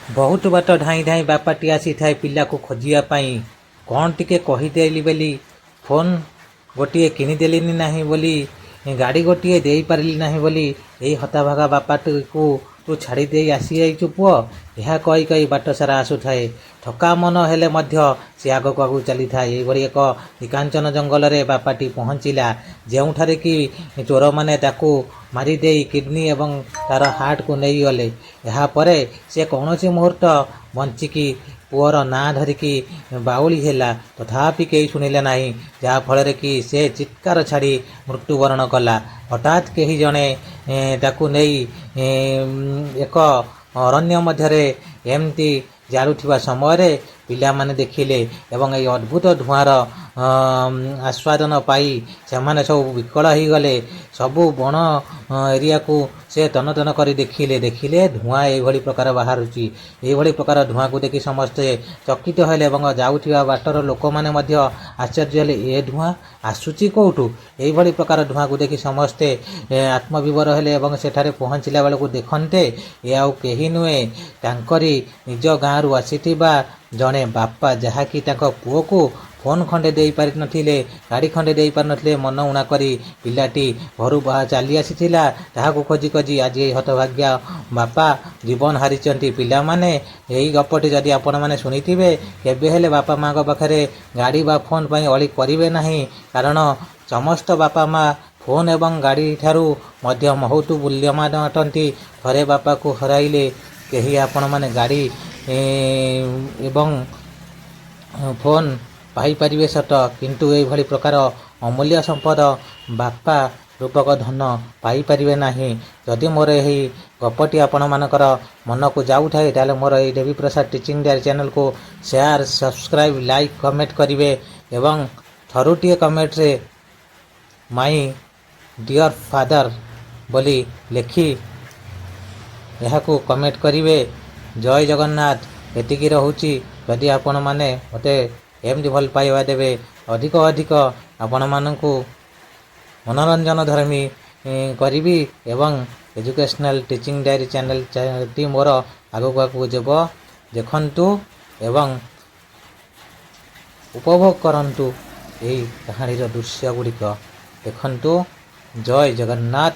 ବହୁତ ବାଟ ଧାଇଁ ଧାଇଁ ବାପାଟି ଆସିଥାଏ ପିଲାକୁ ଖୋଜିବା ପାଇଁ। କ'ଣ ଟିକେ କହିଦେଲି ବୋଲି ଫୋନ୍ ଗୋଟିଏ କିଣିଦେଲିନି ନାହିଁ ବୋଲି, ଗାଡ଼ି ଗୋଟିଏ ଦେଇପାରିଲି ନାହିଁ ବୋଲି ଏଇ ହତାଭାଗା ବାପାଟିକୁ ତୁ ଛାଡ଼ି ଦେଇ ଆସିଯାଇଛୁ ପୁଅ। ଏହା କହି କହି ବାଟ ସାରା ଆସୁଥାଏ। ଥକା ମନ ହେଲେ ମଧ୍ୟ ସେ ଆଗକୁ ଆଗକୁ ଚାଲିଥାଏ। ଏହିଭଳି ଏକ ନିକାଞ୍ଚନ ଜଙ୍ଗଲରେ ବାପାଟି ପହଞ୍ଚିଲା, ଯେଉଁଠାରେ କି ଚୋରମାନେ ତାକୁ ମାରିଦେଇ କିଡ଼ନୀ ଏବଂ ତାର ହାର୍ଟକୁ ନେଇଗଲେ। ଏହାପରେ ସେ କୌଣସି ମୁହୂର୍ତ୍ତ ବଞ୍ଚିକି ପୁଅର ନାଁ ଧରିକି ବାଉଳି ହେଲା, ତଥାପି କେହି ଶୁଣିଲେ ନାହିଁ, ଯାହାଫଳରେ କି ସେ ଚିତ୍କାର ଛାଡ଼ି ମୃତ୍ୟୁବରଣ କଲା। ହଠାତ୍ କେହି ଜଣେ ତାକୁ ନେଇ ଏକ ଅରଣ୍ୟ ମଧ୍ୟରେ ଏମିତି ଜାଳୁଥିବା ସମୟରେ ପିଲାମାନେ ଦେଖିଲେ ଏବଂ ଏହି ଅଦ୍ଭୁତ ଧୂଆଁର ଆସ୍ୱାଦନ ପାଇ ସେମାନେ ସବୁ ବିକଳ ହୋଇଗଲେ। ସବୁ ବଣ ଏରିଆକୁ ସେ ତନ୍ନ ତନ୍ନ କରି ଦେଖିଲେ ଧୂଆଁ ଏଇଭଳି ପ୍ରକାର ବାହାରୁଛି। ଏଇଭଳି ପ୍ରକାର ଧୂଆଁକୁ ଦେଖି ସମସ୍ତେ ଚକିତ ହେଲେ ଏବଂ ଯାଉଥିବା ବାଟର ଲୋକମାନେ ମଧ୍ୟ ଆଶ୍ଚର୍ଯ୍ୟ ହେଲେ, ଏ ଧୂଆଁ ଆସୁଛି କେଉଁଠୁ? ଏଇଭଳି ପ୍ରକାର ଧୂଆଁକୁ ଦେଖି ସମସ୍ତେ ଆତ୍ମବିଭୋର ହେଲେ ଏବଂ ସେଠାରେ ପହଞ୍ଚିଲା ବେଳକୁ ଦେଖନ୍ତେ ଏ ଆଉ କେହି ନୁହେଁ, ତାଙ୍କରି ନିଜ ଗାଁରୁ ଆସିଥିବା ଜଣେ ବାପା, ଯାହାକି ତାଙ୍କ ପୁଅକୁ ଫୋନ୍ ଖଣ୍ଡେ ଦେଇପାରିନଥିଲେ, ଗାଡ଼ି ଖଣ୍ଡେ ଦେଇପାରିନଥିଲେ। ମନ ଉଣା କରି ପିଲାଟି ଘରୁ ଚାଲି ଆସିଥିଲା। ତାହାକୁ ଖୋଜି ଖୋଜି ଆଜି ଏହି ହତଭାଗ୍ୟ ବାପା ଜୀବନ ହାରିଛନ୍ତି। ପିଲାମାନେ, ଏହି ଗପଟି ଯଦି ଆପଣମାନେ ଶୁଣିଥିବେ, କେବେ ହେଲେ ବାପା ମାଆଙ୍କ ପାଖରେ ଗାଡ଼ି ବା ଫୋନ୍ ପାଇଁ ଅଳି କରିବେ ନାହିଁ। କାରଣ ସମସ୍ତ ବାପା ମାଆ ଫୋନ୍ ଏବଂ ଗାଡ଼ି ଠାରୁ ମଧ୍ୟ ବହୁତ ମୂଲ୍ୟବାନ ଅଟନ୍ତି। ଥରେ ବାପାକୁ ହରାଇଲେ କେହି ଆପଣମାନେ ଗାଡ଼ି ଏବଂ ଫୋନ୍ ପାଇପାରିବେ ସତ, କିନ୍ତୁ ଏଇଭଳି ପ୍ରକାର ଅମୂଲ୍ୟ ସମ୍ପଦ ବାପା ରୂପକ ଧନ ପାଇପାରିବେ ନାହିଁ। ଯଦି ମୋର ଏହି ଗପଟି ଆପଣମାନଙ୍କର ମନକୁ ଯାଉଥାଏ, ତାହେଲେ ମୋର ଏହି ଦେବୀପ୍ରସାଦ ଟିଚିଂ ଡାଏରୀ ଚ୍ୟାନେଲକୁ ସେୟାର, ସବସ୍କ୍ରାଇବ୍, ଲାଇକ୍, କମେଣ୍ଟ କରିବେ ଏବଂ ଥରୁଟିଏ କମେଣ୍ଟରେ ମାଇ ଡିଅର୍ ଫାଦର ବୋଲି ଲେଖି ଏହାକୁ କମେଣ୍ଟ କରିବେ। ଜୟ ଜଗନ୍ନାଥ। ଏତିକି ରହୁଛି। ଯଦି ଆପଣମାନେ ମୋତେ ଏମିତି ଭଲ ପାଇବା ଦେବେ, ଅଧିକ ଅଧିକ ଆପଣମାନଙ୍କୁ ମନୋରଞ୍ଜନ ଧର୍ମୀ କରିବି ଏବଂ ଏଜୁକେସନାଲ ଟିଚିଂ ଡାଏରୀ ଚ୍ୟାନେଲଟି ମୋର ଆଗକୁ ଆଗକୁ ଯିବ। ଦେଖନ୍ତୁ ଏବଂ ଉପଭୋଗ କରନ୍ତୁ ଏହି କାହାଣୀର ଦୃଶ୍ୟ ଗୁଡ଼ିକ। ଦେଖନ୍ତୁ। ଜୟ ଜଗନ୍ନାଥ।